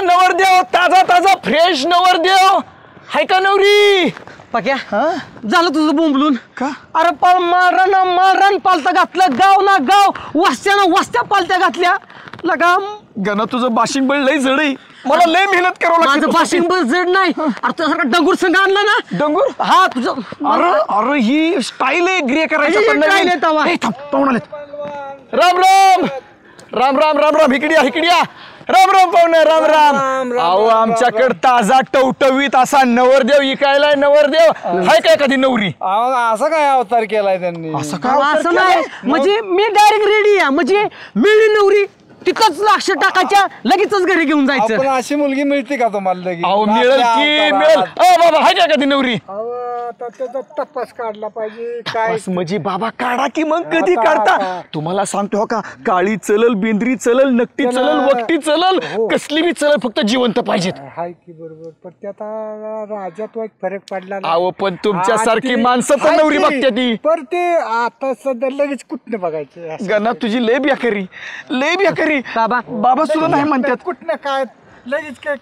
नवरदेव ताजा फ्रेश नवरदेव. हाय का नवरी? पक्या झालं तुझं बोंबलून का? अरे माळरान पालता घातलं, गाव ना गाव, वस्त्या पालत्या घातल्या. लगाम गणा तुझं बाशिंग बळ लय जड आहे. मला लय मेहनत करावं लागतं. माझं बाशिंग बळ जड नाही. अरे तुझ्यासारखा डंगूर संघ आणला ना. डंगूर? हा तुझं. अरे ही स्टाईल आहे ग्रे करायचं. राम इकडिया. राम पाहुणे. राम. अहो आमच्याकडे ताजा टवटवीत असा नवरदेव इकायलाय. नवरदेव हाय काय कधी नवरी? असा काय अवतार केलाय त्यांनी? असं नाही, म्हणजे मी डायरेक्ट रेडी आहे. म्हणजे मिळली नवरी तिथंच लक्ष टाकायच्या, लगेचच घरी घेऊन जायचं. अशी मुलगी मिळते का तुम्हाला लगेच? मिळेल. बाबा हाय काय कधी नवरी? त्याचा तपास काढला पाहिजे. काय म्हणजे बाबा काढा की मग कधी काढता? तुम्हाला सांगतो हो का, काळी चलल, बेंद्री चलल, नकटी चलल, वकटी चलल, कसली बी चलल, फक्त जिवंत पाहिजेत. हाय की बरोबर. पण त्यात राज्यात एक फरक पडला. अहो पण तुमच्यासारखी माणसं पण नवरी बघते ती. पर ते आता सध्या लगेच कुठनं बघायचं? गणा तुझी लय बेकारी. बाबा सुद्धा नाही म्हणतात. कुठनं काय लगेच काय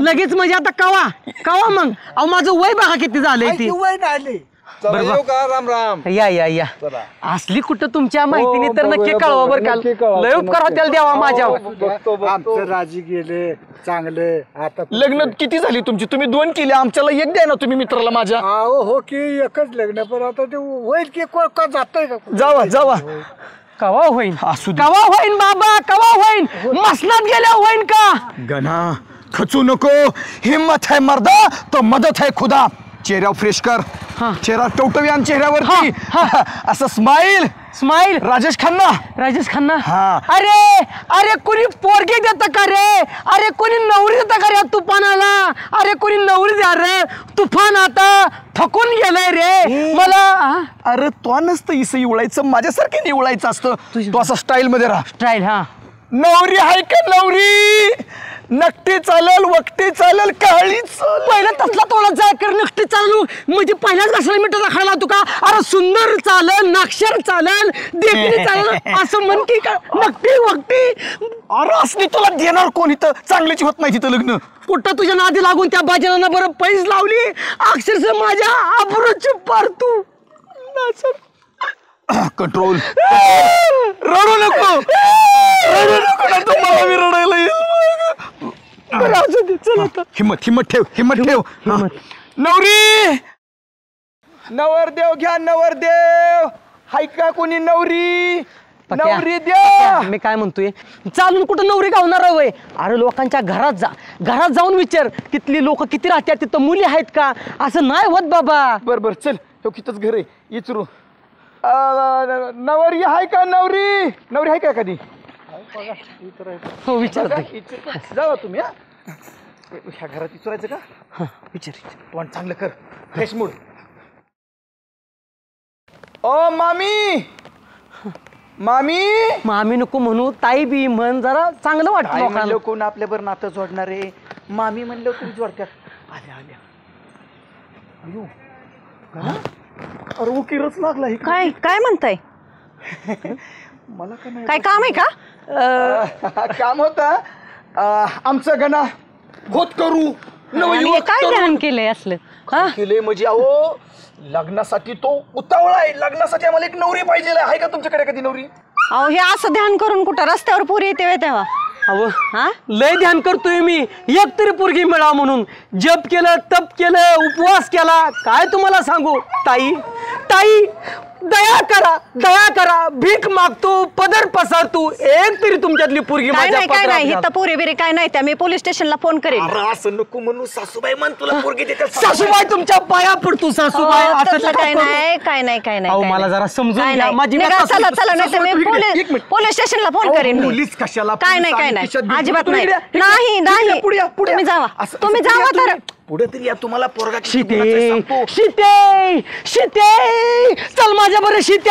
लगेच म्हणजे आता कवा मग? अहो माझं वय बघा किती झालंय. ती वय नाही. बरोबर का राम राम या या या असली कुठं तुमच्या माहितीने तर नक्की कळवा बरं का लय उपकार होत्याला द्यावा माझ्यावर आमचं राजी गेले चांगले आता लग्न किती झाली तुमची? तुम्ही 2 केले, आमच्याला 1 द्या ना तुम्ही मित्राला माझ्या. अहो हो की एकच लग्न पण आता ते होईल की का जातंय का जावा जावा. कवा होईन असू दे. कवा होईन बाबा कवा होईन मसनात गेल्या होईन का गणा खचू नको. हिम्मत है मर्दा तो मदत है खुदा. चेहरा फ्रेश कर. चेहरा टवटवीयान चेहऱ्यावरती असं स्माइल. स्माइल राजेश खन्ना. हा. अरे अरे कोणी पोरगी देत का रे? अरे कोणी नवरी देत का रे तुफानाला? अरे कोणी नवरी द्या रे. तुफान आता थकून गेलाय रे मला. अरे तो नसतं इसं इवळायचं, माझ्यासारखं इवळायचं असतं. तू असं स्टाईल मध्ये राहा. स्टाईल. हा नवरी आहे का नवरी? नकटी चालेल, वकटी चालेल, काळीच पहिला तसला तोडा जाय कर नक्की चालू म्हणजे पहिल्याच घासाला मिठाचा खायला तू का? अरे सुंदर चालेल, नाक्षर चालेल, देखणी चालेल असं म्हण की का नक्की वक्ती. अरे असली तुला देणार कोण? इथं चांगल्याची होत नाही तिथं लग्न. कुठं तुझ्या नादी लागून त्या बाजनानं बरं पैस लावली अक्षरशः माझ्या आबरूची पार तू. कंट्रोल. रडू नको ना तुम्हाला मी रडायला येईल. हिम्मत ठेव. नवरी नवरदेव घ्या. नवरदेव हाय का कोणी? नवरी द्या. मी काय म्हणतोय चालून कुठं नवरी गावणार आहे? अरे लोकांच्या घरात जाऊन विचार तिथली लोक किती राहतात, तिथं मुली आहेत का? असं नाही होत बाबा. बर चल तो कितच घर आहे इचरू. नवरी हाय का? नवरी हाय का कधी? हो विचार जावा तुम्ही. ह्या घरात विचारायचं का? विचार तोंड चांगलं कर. Fresh mood. ओ मामी नको म्हणू ताई बी म्हण जरा चांगलं वाटतं लोकांना. कोण आपल्यावर नातं जोडणारे? मामी म्हणलं तुम्ही जोडत्यात. आल्या अयो अरे उकीरच लागला. काय म्हणताय? मला का नाही काय काम आहे का? काम होतं आमचं गणा खोत करू. काय ध्यान केलंय असलं? केले म्हणजे अहो लग्नासाठी तो उतावळा आहे. लग्नासाठी आम्हाला एक नवरी पाहिजे. आहे का तुमच्याकडे कधी नवरी? अहो हे असं ध्यान करून कुठं रस्त्यावर पोरी येते तेव्हा? लय ध्यान करतोय मी एक तरी पोरगी मिळा म्हणून. जप केलं, तप केलं, उपवास केला. काय तुम्हाला सांगू ताई दया करा. भीक मागतो, पदर पसरतो. एक तरी तुमच्यातली पोरगी माझ्या काय नाही इथं पोरी बिरी काय नाही. त्या मी पोलीस स्टेशनला फोन करेन. असं नको म्हणू. सासूबाई म्हण तुला पोरगी देते. सासूबाई तुमच्या पाया पडतो. सासूबाई असं काय नाही. मला जरा समजून घ्या. माझी चला नाही मी पोलीस स्टेशनला फोन करेन. पोलीस कशाला? काय नाही अजिबात नाही. तुम्ही जावा तर पुढे तरी या. तुम्हाला पोरगा शीते चल माझ्या बरं शीते.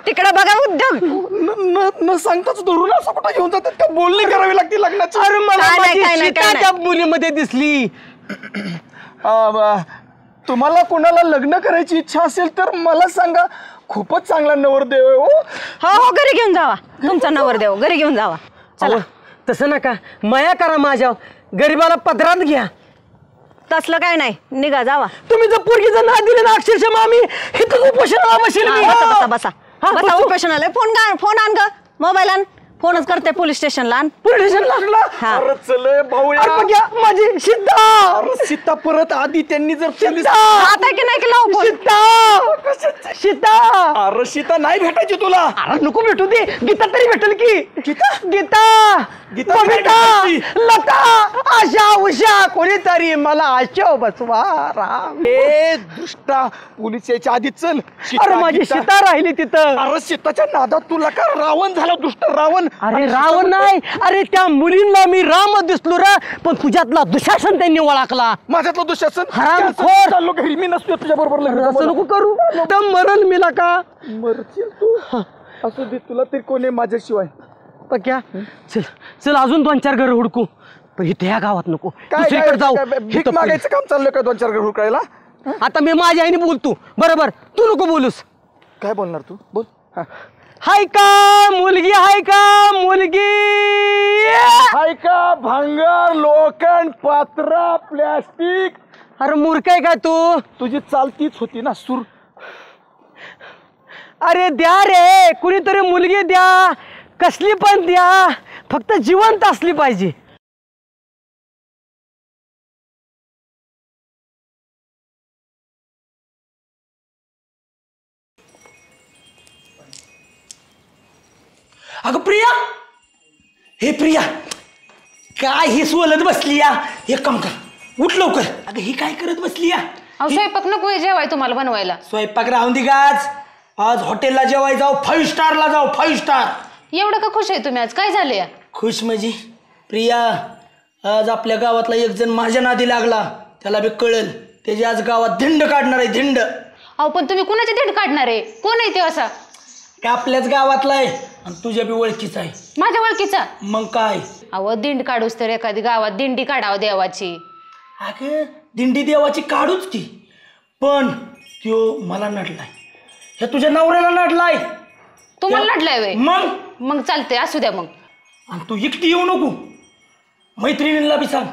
तिकडे बघा उद्योग न सांगताच धरून असं कुठं घेऊन जातात का? बोलणी करावी लागते लग्नाची. अरे मला त्या मुलीमध्ये दिसली. तुम्हाला कोणाला लग्न करायची इच्छा असेल तर मला सांगा. खूपच चांगला नवरदेव आहे. हो घरी घेऊन जावा. तुमचा नवरदेव घरी घेऊन जावा. चला तसं नका माया करा. माझ्या गरीबाला पदरात घ्या. तसलं काय नाही. निघा जावा. तुम्ही जर पोरगीचं नाव दिलं ना अक्षरशः मामी इथं उपोषणाला बसेल मी. बसा उपोषणाला. फोन आण ग. मोबाईल आण. फोनच करते पोलीस स्टेशनला. पोलीस स्टेशनला चले भाऊ माझी सीता परत आधी त्यांनी जर आता की नाही की सीता सीता नाही भेटायची तुला. अरे नको भेटू दे. गीता तरी भेटेल की? गीता लता आशा उषा कोणीतरी मला आशा बसवा. दुष्टा पोलीस यायच्या आधी चल. अरे माझी सीता राहिली तिथं. अरे सीताच्या नादात तुला का रावण झाला? दुष्ट रावण. अरे रावण नाही. अरे त्या मुलींना मी राम दिसलो रा. पण तुझ्यातला दुःशासन त्यांनी ओळखला. माझ्यातलं दुःशासन हरामखोर. चाललो घरी. मी नसतो तुझ्या बरोबर. असं नको करू. दम मरण मिला का? मरशील तू. असू दे तुला तरी कोणी माझ्याशिवाय. पक्या चल अजून 2-4 घर हुडकू. पण इथे ह्या गावात नको. दुसरीकडे जाऊ. भीक मागायचं काम चाललं का 2-4 घर हुडकायला? आता मी माझ्या आईने बोलतो बरोबर. तू नको बोलूस. काय बोलणार तू? बोल. हाय का मुलगी? हाय का मुलगी? हाय का भांगर लोखंड पात्रा प्लॅस्टिक अरे मूर्ख आहे काय तू? तुझी चाल तीच होती ना सूर. अरे द्या रे, कुणीतरी मुलगी द्या, कसली पण द्या, फक्त जिवंत असली पाहिजे. अगं प्रिया, हे प्रिया, काय ही सोलत बसली या? एक काम कर, उठ लवकर. अगं ही काय करत बसली या? स्वयंपाक नको जेवाय तुम्हाला बनवायला. स्वयंपाक राहून दे गाज. आज हॉटेलला जेवाय जाऊ, 5 स्टारला जाऊ, 5 स्टार. एवढं का खुश आहे तुम्ही आज? काय झालंय? खुश म्हणजे प्रिया, आज आपल्या गावातला एक जण माझ्या नादी लागला. त्याला बी कळल, त्याची आज गावात धिंड काढणार आहे, धिंड. अहो पण तुम्ही कुणाचे धिंड काढणार आहे? कोण आहे ते असा? का आपल्याच गावातला आहे आणि तुझ्या बी ओळखीचा आहे. माझ्या ओळखीचा? मग काय. अहो दिंड काढूस तर एखादी गावात दिंडी काढावं देवाची. अगं दिंडी देवाची काढूच की, पण त्यो मला नडलाय, हे तुझ्या नवऱ्याला नडलाय. तुम्हाला नडलाय वे? मग चालतंय, असू द्या मग. आणि तू एकटी येऊ नको, मैत्रिणींना बी सांग.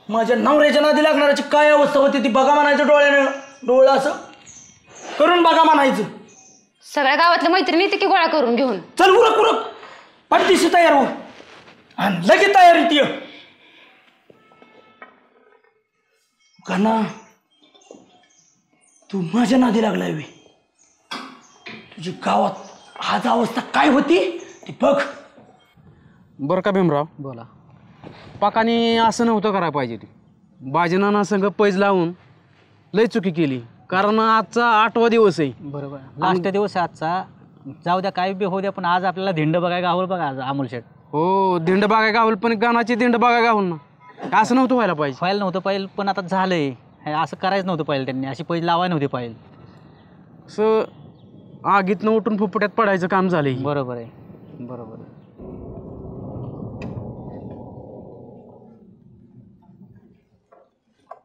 माझ्या नवऱ्याच्या नादी लागणाऱ्याची काय अवस्था होती ती बघा म्हणायचं, डोळ्यानं डोळं असं करून बघा म्हणायचं. सगळ्या गावातल्या मैत्रिणी ती गोळा करून घेऊन चल उरक उरक, पटदिशी तयार हो आणि लगेच तयारीत ये. गाना तू माझ्या नादी लागलाय वे. तुझी गावात आज अवस्था काय होती ती बघ. बरं का भीमराव, बोला. पाकाने असं नव्हतं करायला पाहिजे. ती बाजीनाना संघ पैज लावून लय चुकी केली, कारण आजचा 8वा दिवस आहे. बरोबर, लास्ट दिवस आहे आजचा. जाऊ द्या काय बी होऊ द्या, पण आज आपल्याला धिंड बघायला गावल बघा आज अमोल शेठ. हो धिंड बघायला गावल, पण गाण्याची धिंड बघायला गावल ना. असं नव्हतं व्हायला पाहिजे. व्हायला नव्हतं पाहिजे, पण आता झालंय. असं करायचं नव्हतं पाहिजे त्यांनी, अशी पैज लावायला नव्हती पाहिजे. असं आगीतनं उठून फुफुट्यात पडायचं काम झालंय. बरोबर आहे, बरोबर आहे.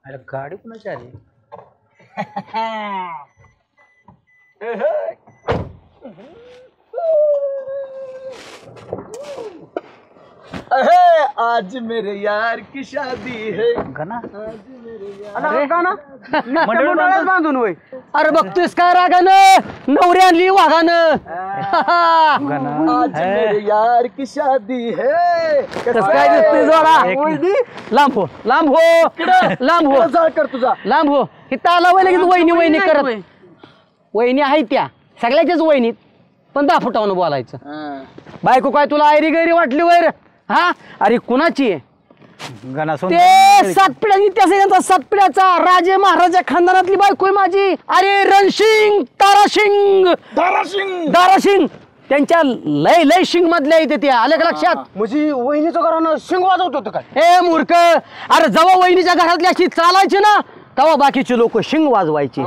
अरे गाडी कुणाची आली? आज मेरे यार की शादी है. गाना बांधून होय. अरे बघतोयस काय रागानं? नवरी आणली वाघानं. आज मेरे यार की शादी है. कसं काय दिसतोय जोडा? लांब हो, लांब हो, लांब हो, जाळ कर तुझा. लांब हो. इथं आला वय लगेच वहिनी वहिनी करत. वहिनी आहे त्या सगळ्याच्याच वहिनीत, पण 10 फुटावून बोलायचं. बायको काय तुला आयरी गैरी वाटली वैर? हा, अरे कुणाची आहे? ते 7 पिढ्यांनी त्या 7 पिढ्याचा राजे महाराजा खानदानातली बायको आहे माझी. अरे रणसिंग, तारासिंग, दारासिंग, त्यांच्या लय लय शिंग मधल्या इथे त्या. आलं का लक्षात? म्हणजे वहिनीचं घरानं शिंग वाजवत होतं काय? ए मूर्ख, अरे जेव्हा वहिनीच्या घरातली अशी चालायची ना, तेव्हा बाकीचे लोक शिंग वाजवायचे.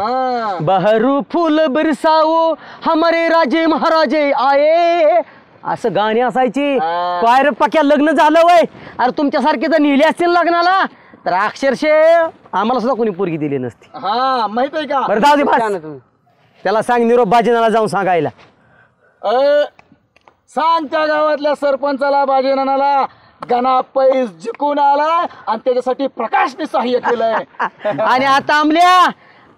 बहरू फुल बरसाओ हमारे राजे महाराजे आये, असं गाणी असायची. काय रे पक्या लग्न झालं वय? अरे तुमच्यासारखे जर नेले असतील लग्नाला तर अक्षरशः आम्हाला सुद्धा कोणी पोरगी दिली नसती. हा माहित आहे का? बरं जाऊ दे बस. त्याला सांग निरोप बाजीनाला जाऊन सांगायला. सांग त्या गावातल्या सरपंचाला बाजीनानाला गणा पैस जिंकून आला आणि त्याच्यासाठी प्रकाशने सहाय्य केलंय. आणि आता आमल्या,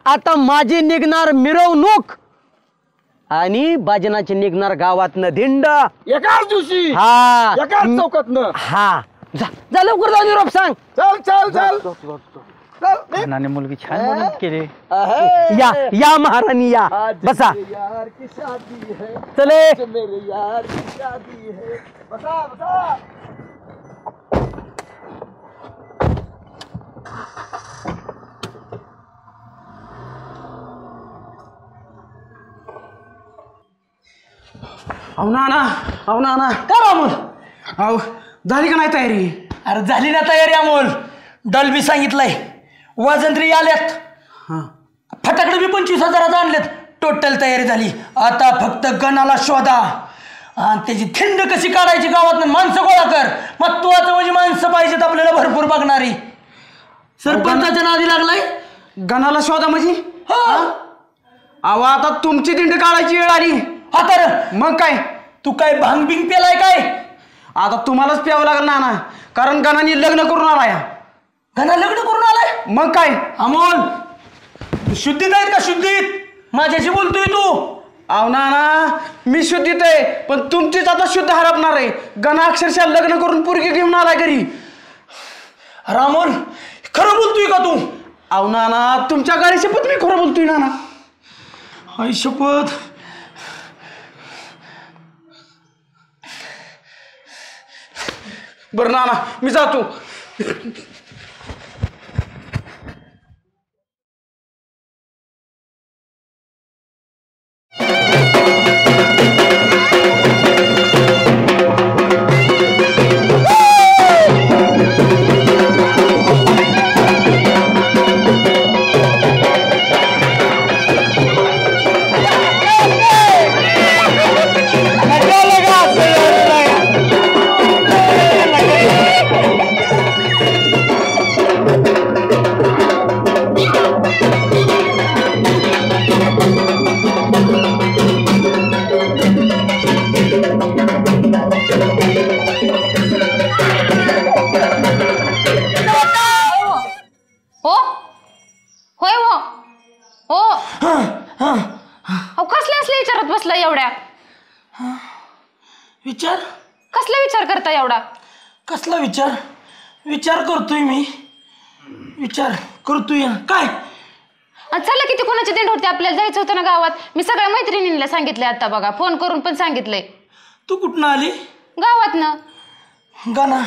आता माझी निघणार मिरवणूक आणि बाजनाची निघणार गावातनं धिंड एकाच दिवशी. हा, एकाच चौकातनं. हा, जा लवकर जाऊ निरोप सांग. चल चल चल. नाने मुलगी छान मदत केली. या या महाराणी या, बसा. यार की शादी है. चले. मेरे यार की शादी है. बसा बसा. अहो ना काय अमोल? अहो झाली का नाही तयारी? अरे झाली ना तयारी अमोल. डल बी सांगितलंय, वाजंत्री आल्यात, फटाकडे बी 25,000 आणलेत. टोटल तयारी झाली. आता फक्त गणाला शोधा आणि त्याची थिंड कशी काढायची गावात माणसं गोळा कर. महत्वाचं म्हणजे माणसं पाहिजेत आपल्याला भरपूर बघणारी. सरपंचाच्या नादी लागलाय. गणाला शोधा म्हणजे? अहो आता तुमची दिंड काढायची वेळ आली. हा तर मग काय, तू काय भांग बिंग पेलाय काय? आता तुम्हालाच प्यावं लागलं ना, कारण गणाने लग्न करून आलाय. गणा लग्न करून आलाय? मग काय अमोल शुद्धीत आहेत का? शुद्धीत माझ्याशी बोलतोय तू? अहो नाना मी शुद्धीत आहे, पण तुमचीच आता शुद्ध हरपणार आहे. गणा अक्षरशः लग्न करून पोरगी घेऊन आलाय घरी. अरे अमोल खरं बोलतोय का तू? अहो नाना तुमच्या गाडी शपथ मी खरं बोलतोय नाना. आई शपथ. बरं नाना मी जातो. विचार? कसला विचार करता एवढा? कसला विचार? विचार करतोय मी. विचार करतोय काय? चला किती कोणाची दिंड होती, आपल्याला जायचं होतं ना गावात. मी सगळ्या मैत्रिणींना सांगितलंय आता बघा, फोन करून पण सांगितलंय. तू कुठनं आली? गावात ना. गाना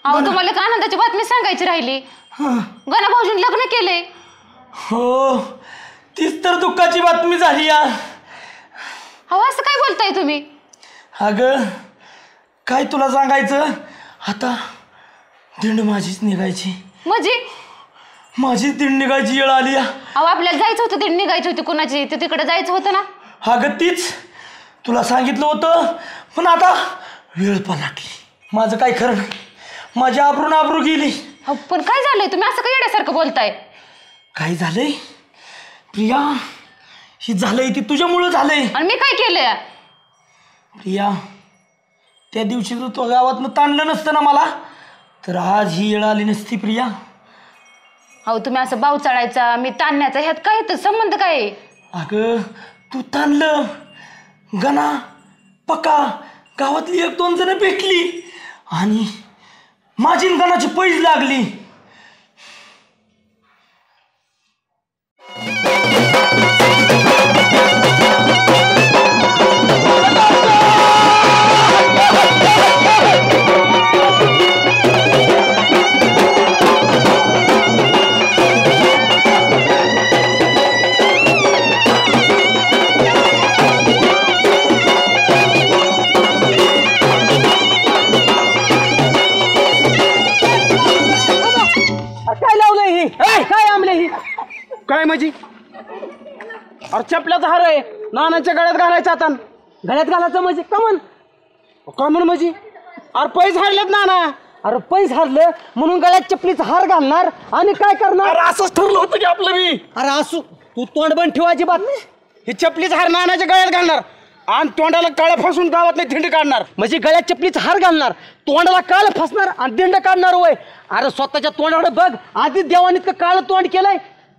अहो तुम्हाला एक आनंदाची बातमी सांगायची राहिली. गाना भाऊजींनी लग्न केले. हो तीच तर दुःखाची बातमी झाली यार. अहो असं काय बोलताय तुम्ही? अगं काय तुला सांगायचं, आता दिंड माझीच निघायची. म्हणजे माझीच दिंड निघायची वेळ आली. अहो आपल्याला जायचं होतं, दिंड निघायची होती कोणाची, ते तिकडे जायचं होतं ना. अगं तीच तुला सांगितलं होतं, पण आता वेळ पलटली. माझं काय खरं नाही, माझी आबरू गेली. पण काय झालंय, तुम्ही असं काय येण्यासारखं बोलताय? काय झालंय प्रिया? ही झालंय ती तुझ्यामुळं झालंय. आणि मी काय केलंय? प्रिया त्या दिवशी जर तो गावातनं ताणलं नसतं ना मला, तर आज ही वेळ आली नसती प्रिया. अहो तुम्ही असं बाव चढायचा, मी ताणण्याचा, ह्यात काय तर संबंध काय? अगं तू ताणलं, गणा पक्का गावातली 1-2 जण भेटली आणि माझी गणाची पैज लागली. काय माझी? अरे चपल्याचा हार आहे, नानाच्या गळ्यात घालायचा आता. गळ्यात घालायचं म्हणजे कमन? कमन म्हणजे? अरे पैस हारलेत नाना. अरे पैस हारलं म्हणून गळ्यात चपलीचा हार घालणार आणि काय करणार? असंच ठरलं होतं की आपलं मी. अरे असू तू तोंड बंद ठेवायची बात नाही. ही चपलीचा हार नानाच्या गळ्यात घालणार आणि तोंडाला काळा फसून गावात नाही थिंड काढणार. म्हणजे गळ्यात चपलीचा हार घालणार, तोंडाला काळ फसणार आणि दिंड काढणार. वय अरे स्वतःच्या तोंडाकडे बघ, आधी देवाने इतकं काळ तोंड केलंय,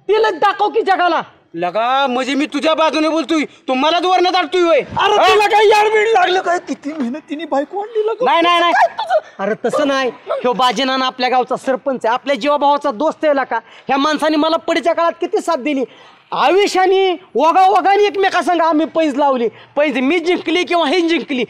तिला दाखव की जगाला. लगा म्हणजे मी तुझ्या बाजूने बोलतोय, तू मलाच वरनं दाटतोय. होय अरे तुला काय यारबीड लागलं काय? किती मेहनतीने बायको आणली. नाही नाही नाही अरे तसं नाही. ह्यो बाजीनाना आपल्या गावचा सरपंच आहे, आपल्या जीवाभावाचा दोस्त आहे का. ह्या माणसाने मला पडीच्या काळात किती साथ दिली. आयुष्याने ओघाने एकमेकासंग आम्ही पैज लावली. पैज मी जिंकली किंवा हे जिंकली.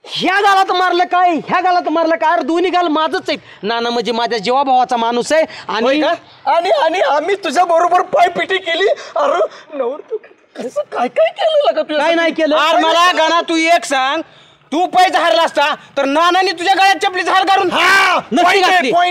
ह्या गालात मारलं काय, ह्या गालात मारलं काय, अरे दोन्ही गाल माझच आहेत. नाना म्हणजे माझ्या जीवाभावाचा माणूस आहे. आणि आम्ही तुझ्या बरोबर पायपिटी केली. अरे नवर तू कसं काय काय केलं का? काय नाही केलं. अरे मला गाणा तू एक सांग, तू पैज हारला असता तर नानाने तुझ्या गळ्यात चपलीचा हार घालून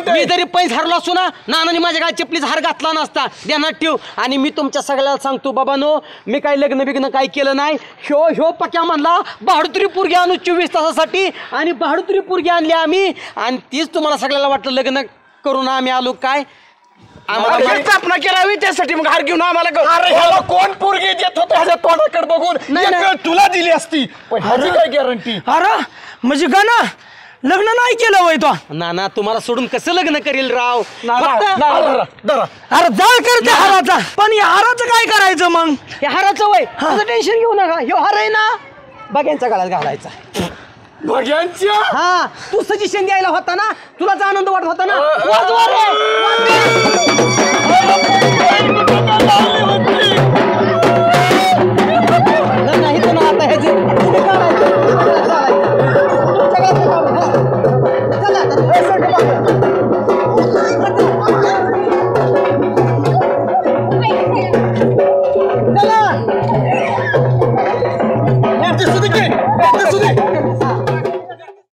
मी जरी पैज हारलो असतो ना, नानाने माझ्या गळ्यात चपलीचा हार घातला नसता. ध्यानात ठेव. आणि मी तुमच्या सगळ्याला सांगतो बाबांनो, मी काही लग्न बिग्न काही केलं नाही. ह्यो पक्या म्हणला बहादुरी पोरगी आणू 24 तासासाठी, आणि बहादुरी पोरगी आणली आम्ही, आणि तीच तुम्हाला सगळ्याला वाटलं लग्न करून आम्ही आलो. काय स्थापना केला त्यासाठी मग हार घेऊन आम्हाला. अरे ह्याला कोण पोरगी देत होतं ह्याच्या तोंडाकडे बघून? तुला दिली असती, पण ह्याची काय गॅरंटी? अरे म्हणजे गाना लग्न नाही केलं वय तो नाना तुम्हाला सोडून कसं लग्न करेल राव अरे जाळ करते हाराचा पण या हाराचं काय करायचं मग हे हाराचं वय त्याचं टेन्शन घेऊ नका ह्यो हार आहे ना बघ्यांच्या गळ्यात घालायचा भग्यांच्या हा तू सजेशन द्यायला होता ना तुलाच आनंद वाटत होता ना वाजवा रे